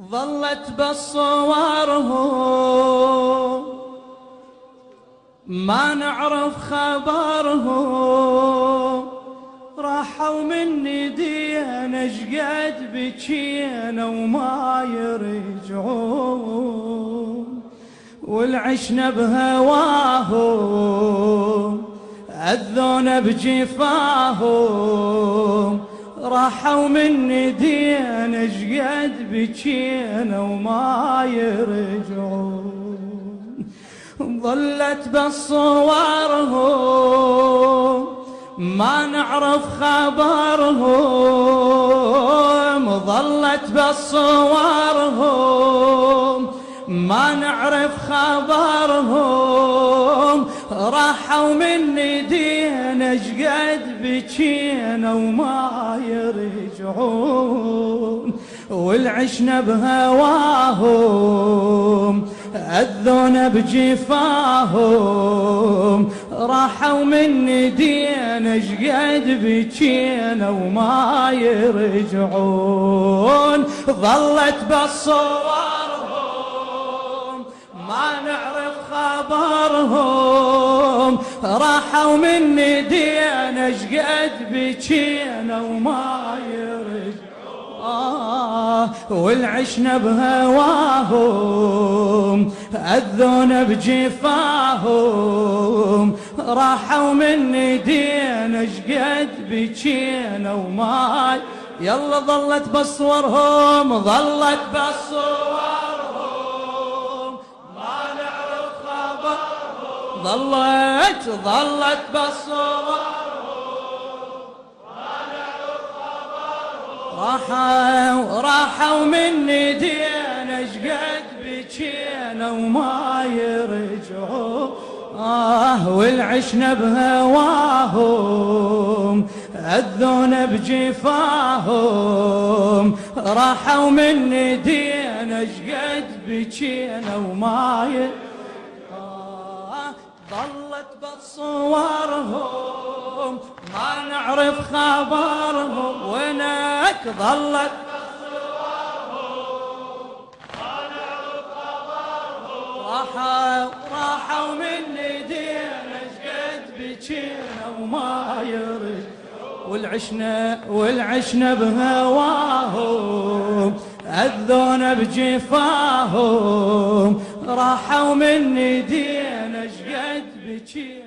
ظلت بصورهم ما نعرف خبرهم، راحوا مني دينا شقد بكينا وما يرجعون، والعشنا بهواهم أذونا بجفاهم، راحوا مني دينا شقد بكينا وما يرجعون. ظلت بصورهم ما نعرف خبرهم، ظلت بصورهم ما نعرف خبرهم، راحوا مني دينا شقد بكينا وما يرجعون، والعشنا بهواهم أذونا بجفاهم، راحوا مني دينا شقد بكينا وما يرجعون. ظلت بصورهم ما نعرف خبرهم، راحوا مني دينا شقد بكينا وما يرجعون، والعشنا بهواهم أذونا بجفاهم، راحوا مني دينا شقد بكينا وما يلا. ظلت بصورهم ظلت بصورهم ما نعرف خبرهم، ظلت بصورهم راحوا مني دينا شقد بكينا وما يرجعون، والعشنا بهواهم أذونا بجفاهم، راحوا مني دينا شقد بكينا وما يرجعون. ظلت بصورهم ما نعرف خبرهم، وينك ظلت بصورهم ما نعرف خبرهم، راحوا مني دينا شقد بكينا وما يرجعون، والعشنا بهواهم أذونا بجفاهم، راحوا مني دينا شقد بكينا